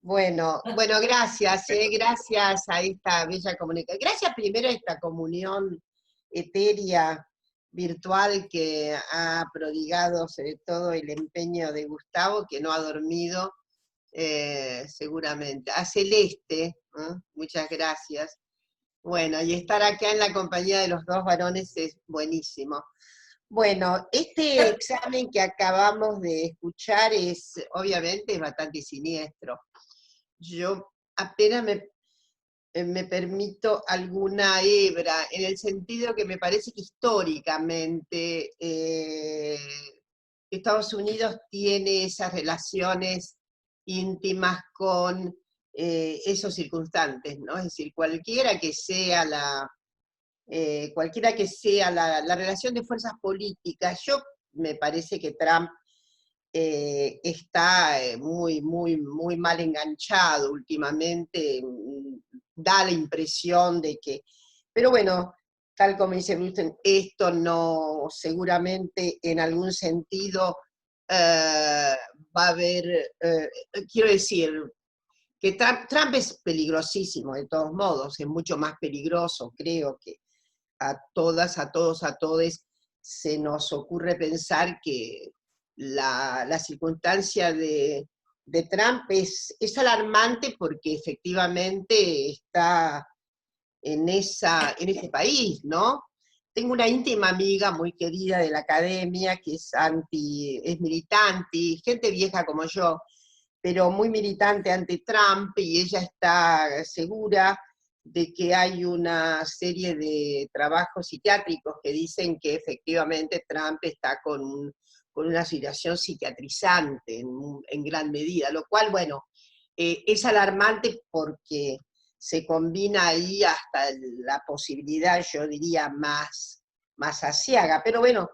Bueno, gracias, gracias a esta bella comunicación. Gracias primero a esta comunión etérea, virtual, que ha prodigado sobre todo el empeño de Gustavo, que no ha dormido, seguramente. A Celeste, muchas gracias. Bueno, y estar acá en la compañía de los dos varones es buenísimo. Bueno, este examen que acabamos de escuchar es, obviamente, bastante siniestro. Yo apenas me permito alguna hebra, en el sentido que me parece que históricamente Estados Unidos tiene esas relaciones íntimas con esos circunstantes, ¿no? Es decir, cualquiera que sea la relación de fuerzas políticas, yo me parece que Trump está muy mal enganchado últimamente, da la impresión de que, pero bueno, tal como dice Brusten, esto no, seguramente en algún sentido va a haber, quiero decir, que Trump es peligrosísimo de todos modos, es mucho más peligroso, creo que a todas, a todos, a todes se nos ocurre pensar que la circunstancia de Trump es alarmante porque efectivamente está en ese país, ¿no? Tengo una íntima amiga muy querida de la academia que es militante, gente vieja como yo, pero muy militante ante Trump, y ella está segura de que hay una serie de trabajos psiquiátricos que dicen que efectivamente Trump está con una situación psiquiatrizante en gran medida, lo cual, bueno, es alarmante porque se combina ahí hasta la posibilidad, yo diría, más aciaga. Pero bueno,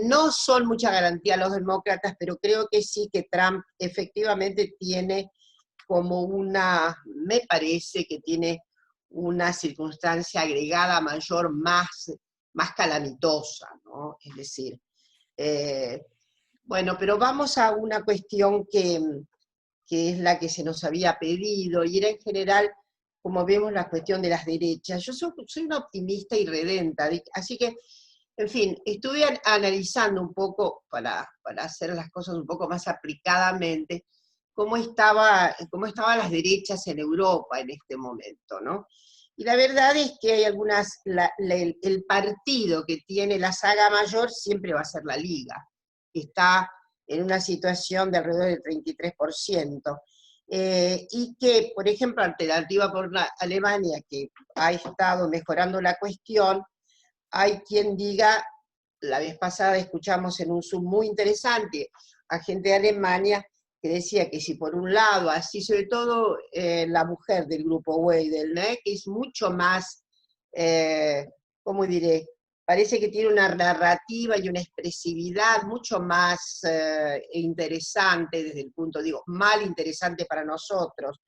no son mucha garantía los demócratas, pero creo que sí que Trump efectivamente tiene me parece que tiene una circunstancia agregada mayor más calamitosa, ¿no? Es decir, eh, bueno, pero vamos a una cuestión que es la que se nos había pedido, y era en general, como vemos, la cuestión de las derechas. Yo soy una optimista y redenta, así que, en fin, estuve analizando un poco, para hacer las cosas un poco más aplicadamente, cómo estaban las derechas en Europa en este momento, ¿no? Y la verdad es que hay el partido que tiene la saga mayor siempre va a ser la Liga, que está en una situación de alrededor del 33%, y que, por ejemplo, Alternativa por la Alemania, que ha estado mejorando la cuestión, hay quien diga, la vez pasada escuchamos en un Zoom muy interesante a gente de Alemania que decía que si por un lado, así sobre todo la mujer del grupo Weidel, ¿no? Que es mucho más, ¿cómo diré? Parece que tiene una narrativa y una expresividad mucho más interesante desde el punto, digo, mal interesante para nosotros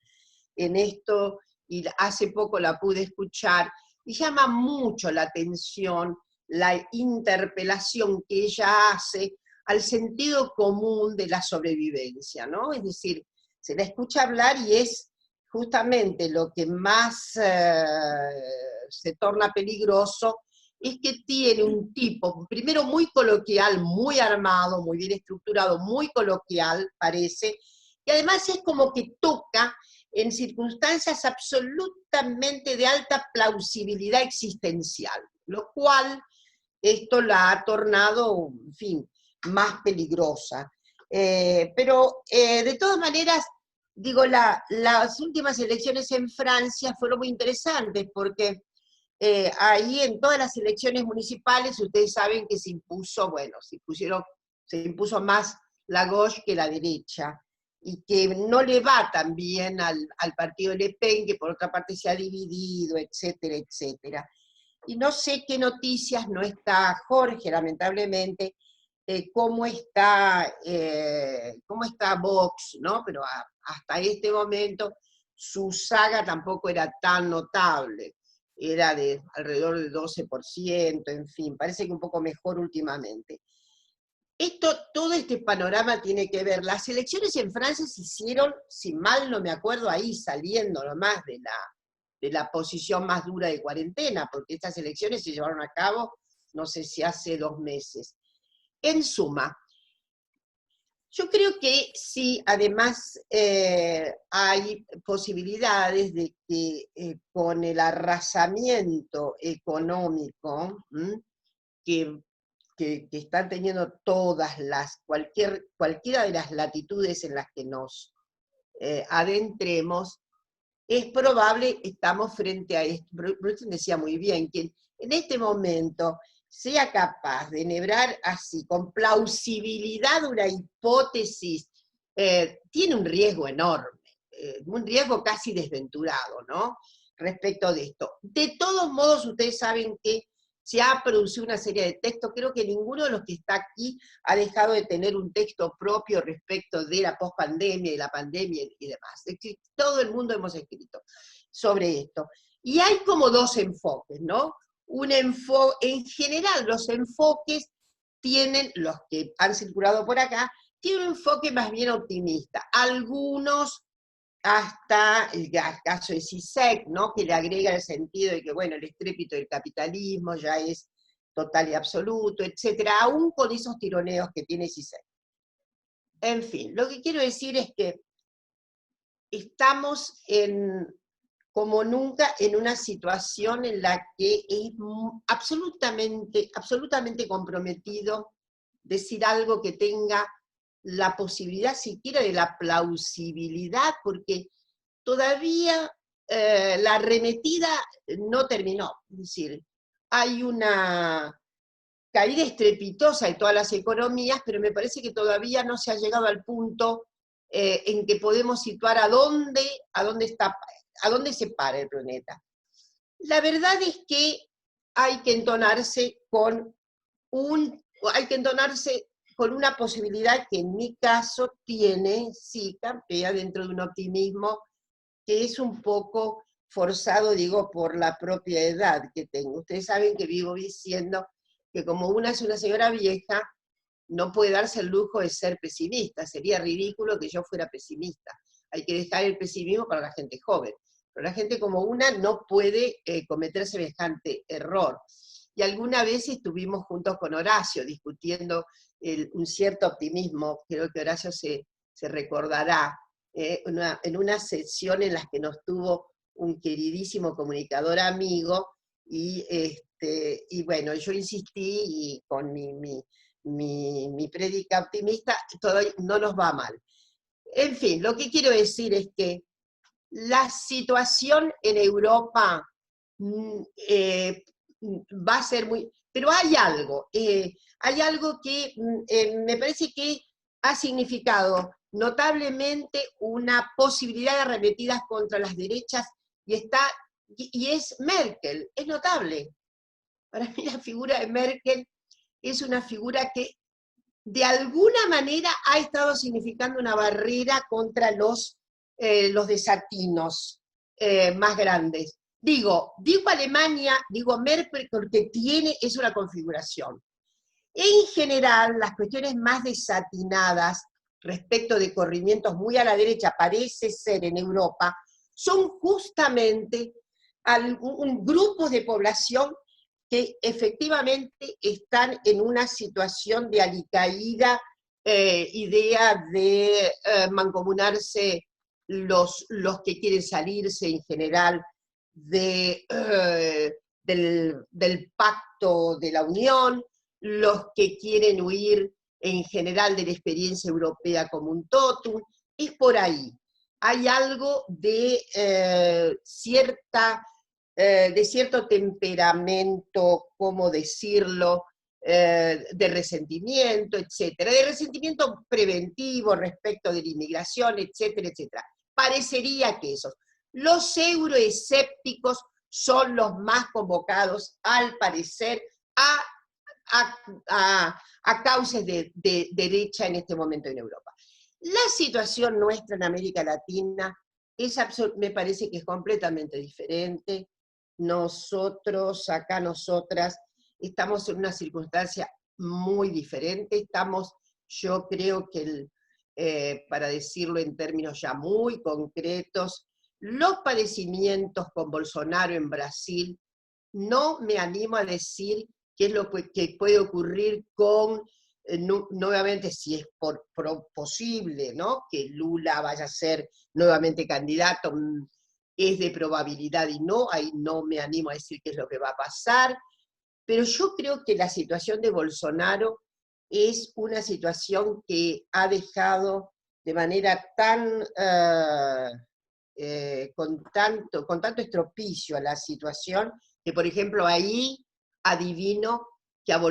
en esto, y hace poco la pude escuchar, y llama mucho la atención la interpelación que ella hace al sentido común de la sobrevivencia, ¿no? Es decir, se la escucha hablar y es justamente lo que más se torna peligroso, es que tiene un tipo, primero muy coloquial, muy armado, muy bien estructurado, muy coloquial, parece, y además es como que toca en circunstancias absolutamente de alta plausibilidad existencial, lo cual esto la ha tornado, en fin, más peligrosa. Pero de todas maneras, digo, las últimas elecciones en Francia fueron muy interesantes porque ahí en todas las elecciones municipales ustedes saben que se impuso, bueno, se impuso más la gauche que la derecha, y que no le va tan bien al partido Le Pen, que por otra parte se ha dividido, etcétera, etcétera. Y no sé qué noticias no está Jorge, lamentablemente, cómo está Vox, ¿no? Pero hasta este momento su saga tampoco era tan notable, era de alrededor del 12%, en fin, parece que un poco mejor últimamente. todo este panorama tiene que ver, las elecciones en Francia se hicieron, si mal no me acuerdo, ahí saliendo nomás de la posición más dura de cuarentena, porque estas elecciones se llevaron a cabo, no sé si hace 2 meses. En suma, yo creo que sí, además hay posibilidades de que con el arrasamiento económico que, que están teniendo cualquiera de las latitudes en las que nos adentremos, es probable, estamos frente a esto. Bruce decía muy bien, que en este momento sea capaz de enhebrar así, con plausibilidad, una hipótesis, tiene un riesgo enorme, un riesgo casi desventurado, ¿no? Respecto de esto. De todos modos, ustedes saben que se ha producido una serie de textos, creo que ninguno de los que está aquí ha dejado de tener un texto propio respecto de la pospandemia y la pandemia y demás. Todo el mundo hemos escrito sobre esto. Y hay como 2 enfoques, ¿no? En general, los enfoques tienen, los que han circulado por acá, tienen un enfoque más bien optimista. Algunos, hasta el caso de Zizek, ¿no? Que le agrega el sentido de que, bueno, el estrépito del capitalismo ya es total y absoluto, etcétera, aún con esos tironeos que tiene Zizek. En fin, lo que quiero decir es que estamos como nunca en una situación en la que es absolutamente comprometido decir algo que tenga la posibilidad siquiera de la plausibilidad, porque todavía la arremetida no terminó. Es decir, hay una caída estrepitosa de todas las economías, pero me parece que todavía no se ha llegado al punto en que podemos situar a dónde se para el planeta. La verdad es que hay que entonarse con una posibilidad que en mi caso tiene, sí, campea dentro de un optimismo que es un poco forzado, digo, por la propia edad que tengo. Ustedes saben que vivo diciendo que como una es una señora vieja, no puede darse el lujo de ser pesimista. Sería ridículo que yo fuera pesimista. Hay que dejar el pesimismo para la gente joven. Pero la gente como una no puede cometer semejante error. Y alguna vez estuvimos juntos con Horacio discutiendo un cierto optimismo, creo que Horacio se recordará, en una sesión en la que nos tuvo un queridísimo comunicador amigo, y bueno, yo insistí y con mi prédica optimista, todo no nos va mal. En fin, lo que quiero decir es que la situación en Europa va a ser muy... Pero hay algo que me parece que ha significado notablemente una posibilidad de arremetidas contra las derechas, y es Merkel, es notable. Para mí la figura de Merkel es una figura que de alguna manera ha estado significando una barrera contra los desatinos más grandes. Digo Alemania, digo Merkel, porque es una configuración. En general, las cuestiones más desatinadas respecto de corrimientos muy a la derecha, parece ser en Europa, son justamente un grupo de población que efectivamente están en una situación de alicaída, idea de mancomunarse los que quieren salirse en general del pacto de la Unión, los que quieren huir en general de la experiencia europea como un totum, es por ahí. Hay algo de cierto temperamento, ¿cómo decirlo?, de resentimiento, etcétera, de resentimiento preventivo respecto de la inmigración, etcétera, etcétera. Parecería que los euroescépticos son los más convocados, al parecer, a causas de derecha en este momento en Europa. La situación nuestra en América Latina me parece que es completamente diferente. Nosotros, acá nosotras, estamos en una circunstancia muy diferente. Estamos, yo creo que, para decirlo en términos ya muy concretos, los padecimientos con Bolsonaro en Brasil, no me animo a decir qué es lo que puede ocurrir con, nuevamente, si es posible, ¿no?, que Lula vaya a ser nuevamente candidato, es de probabilidad y no, ahí no me animo a decir qué es lo que va a pasar, pero yo creo que la situación de Bolsonaro es una situación que ha dejado de manera tan, con tanto estropicio a la situación, que por ejemplo ahí adivino que a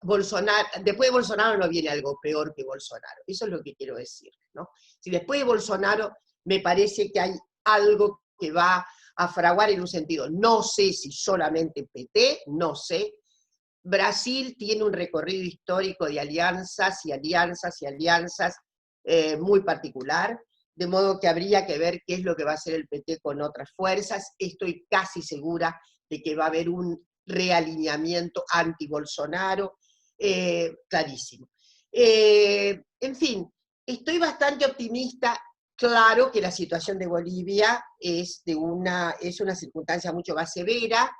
Bolsonaro, después de Bolsonaro no viene algo peor que Bolsonaro, eso es lo que quiero decir, ¿no? Si después de Bolsonaro me parece que hay algo que va a fraguar en un sentido, no sé si solamente PT, no sé. Brasil tiene un recorrido histórico de alianzas y alianzas y alianzas muy particular, de modo que habría que ver qué es lo que va a hacer el PT con otras fuerzas. Estoy casi segura de que va a haber un realineamiento anti-Bolsonaro, clarísimo. En fin, estoy bastante optimista. Claro que la situación de Bolivia es una circunstancia mucho más severa,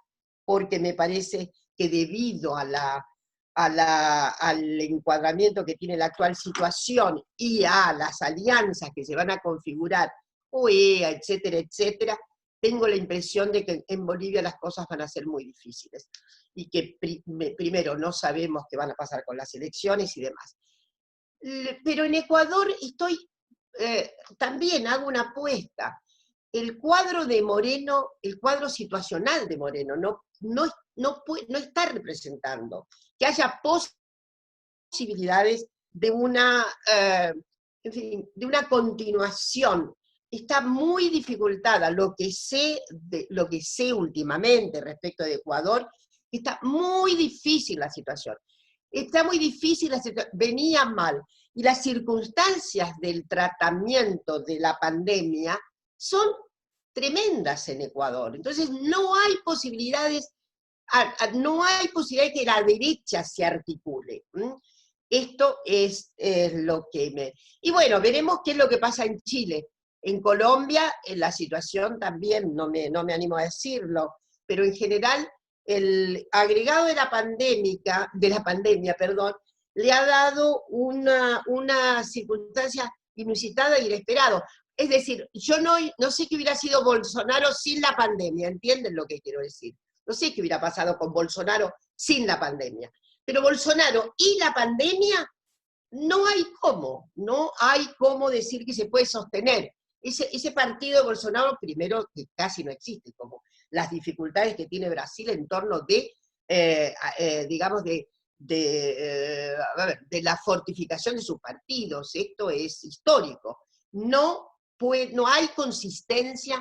porque me parece que debido al encuadramiento que tiene la actual situación y a las alianzas que se van a configurar, OEA, etcétera, etcétera, tengo la impresión de que en Bolivia las cosas van a ser muy difíciles, y que primero no sabemos qué van a pasar con las elecciones y demás. Pero en Ecuador también hago una apuesta. El cuadro de Moreno, el cuadro situacional de Moreno, no está representando que haya posibilidades de en fin, de una continuación. Está muy dificultada. Lo que sé últimamente respecto de Ecuador, está muy difícil la situación. Está muy difícil la situación, venía mal. Y las circunstancias del tratamiento de la pandemia son tremendas en Ecuador. Entonces no hay posibilidades, no hay posibilidad de que la derecha se articule. Esto es lo que me... Y bueno, veremos qué es lo que pasa en Chile. En Colombia, la situación también, no me animo a decirlo, pero en general el agregado de la pandemia, perdón, le ha dado una circunstancia inusitada e inesperada. Es decir, yo no sé qué hubiera sido Bolsonaro sin la pandemia, ¿entienden lo que quiero decir? No sé qué hubiera pasado con Bolsonaro sin la pandemia. Pero Bolsonaro y la pandemia, no hay cómo decir que se puede sostener. Ese partido de Bolsonaro, primero, que casi no existe, como las dificultades que tiene Brasil en torno de, digamos, de la fortificación de sus partidos. Esto es histórico. No hay consistencia.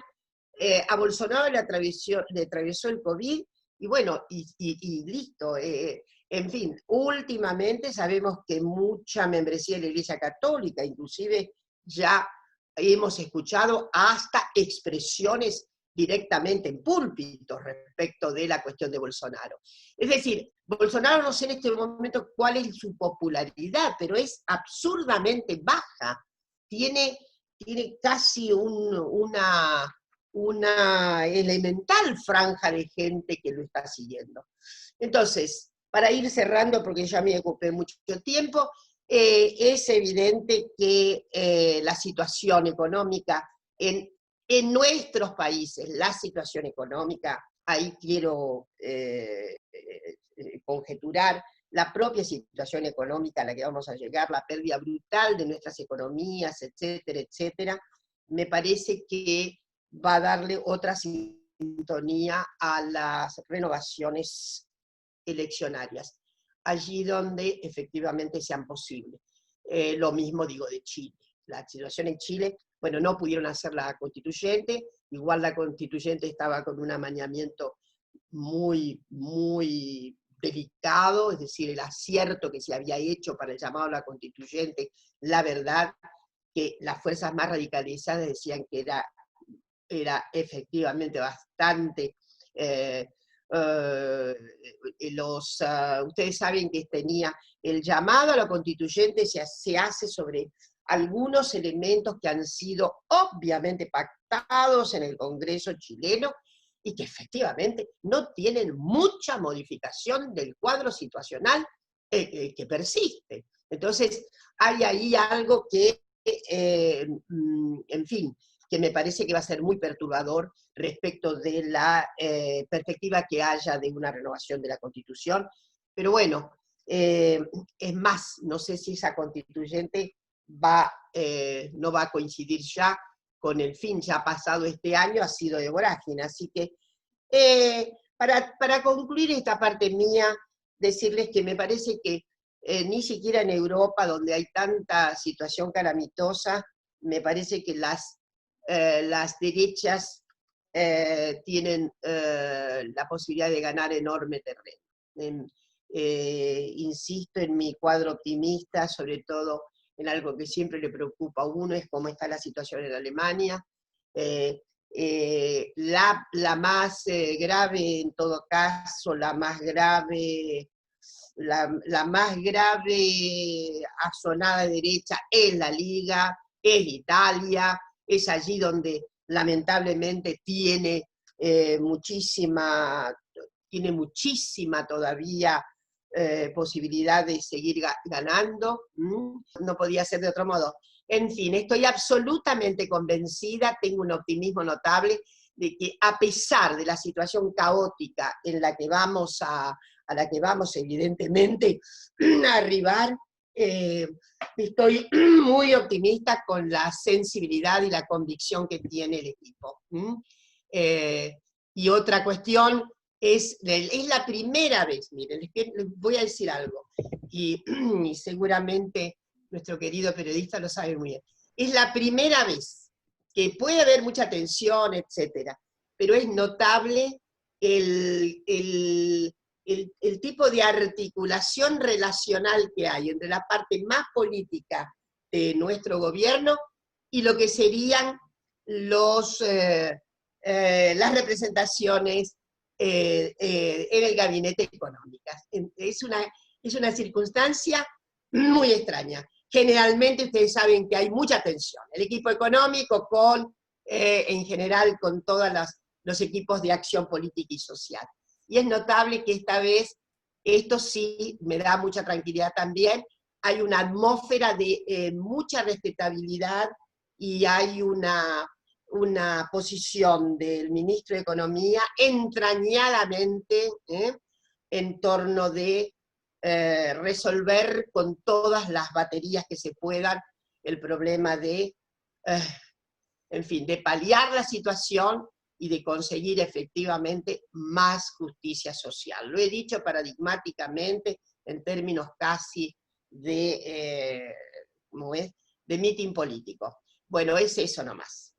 A Bolsonaro le atravesó el COVID, y bueno, y listo. En fin, últimamente sabemos que mucha membresía de la Iglesia Católica, inclusive ya hemos escuchado hasta expresiones directamente en púlpitos respecto de la cuestión de Bolsonaro. Es decir, Bolsonaro, no sé en este momento cuál es su popularidad, pero es absurdamente baja. Tiene casi una elemental franja de gente que lo está siguiendo. Entonces, para ir cerrando, porque ya me ocupé mucho tiempo, es evidente que la situación económica en nuestros países, la situación económica, ahí quiero conjeturar la propia situación económica a la que vamos a llegar, la pérdida brutal de nuestras economías, etcétera, etcétera, me parece que va a darle otra sintonía a las renovaciones eleccionarias, allí donde efectivamente sean posibles. Lo mismo digo de Chile. La situación en Chile, bueno, no pudieron hacer la constituyente, igual la constituyente estaba con un amañamiento muy, muy delicado, es decir, el acierto que se había hecho para el llamado a la constituyente, la verdad que las fuerzas más radicalizadas decían que era efectivamente bastante ustedes saben que tenía el llamado a la constituyente, se hace sobre algunos elementos que han sido obviamente pactados en el Congreso chileno y que efectivamente no tienen mucha modificación del cuadro situacional que persiste. Entonces, hay ahí algo que, en fin, que me parece que va a ser muy perturbador respecto de la perspectiva que haya de una renovación de la Constitución. Pero bueno, es más, no sé si esa constituyente no va a coincidir ya con el fin, ya pasado este año, ha sido de vorágine. Así que, para concluir esta parte mía, decirles que me parece que ni siquiera en Europa, donde hay tanta situación calamitosa, me parece que las derechas tienen la posibilidad de ganar enorme terreno. Insisto en mi cuadro optimista, sobre todo en algo que siempre le preocupa a uno, es cómo está la situación en Alemania. La más grave, en todo caso, la más grave azonada derecha es la Liga, es Italia, es allí donde lamentablemente tiene muchísima todavía posibilidad de seguir ganando. No podía ser de otro modo. En fin, estoy absolutamente convencida, tengo un optimismo notable de que a pesar de la situación caótica en la que vamos a la que vamos evidentemente a arribar, estoy muy optimista con la sensibilidad y la convicción que tiene el equipo. Y otra cuestión, es la primera vez, miren, les voy a decir algo, y seguramente nuestro querido periodista lo sabe muy bien, es la primera vez que puede haber mucha tensión, etcétera, pero es notable el tipo de articulación relacional que hay entre la parte más política de nuestro gobierno y lo que serían las representaciones en el gabinete económico. Es una circunstancia muy extraña. Generalmente ustedes saben que hay mucha tensión. El equipo económico en general con todos los equipos de acción política y social. Y es notable que esta vez, esto sí me da mucha tranquilidad también, hay una atmósfera de mucha respetabilidad y hay una posición del ministro de Economía entrañadamente en torno de resolver con todas las baterías que se puedan el problema de, en fin, de paliar la situación y de conseguir efectivamente más justicia social. Lo he dicho paradigmáticamente en términos casi de, ¿cómo es?, de mitin político. Bueno, es eso nomás.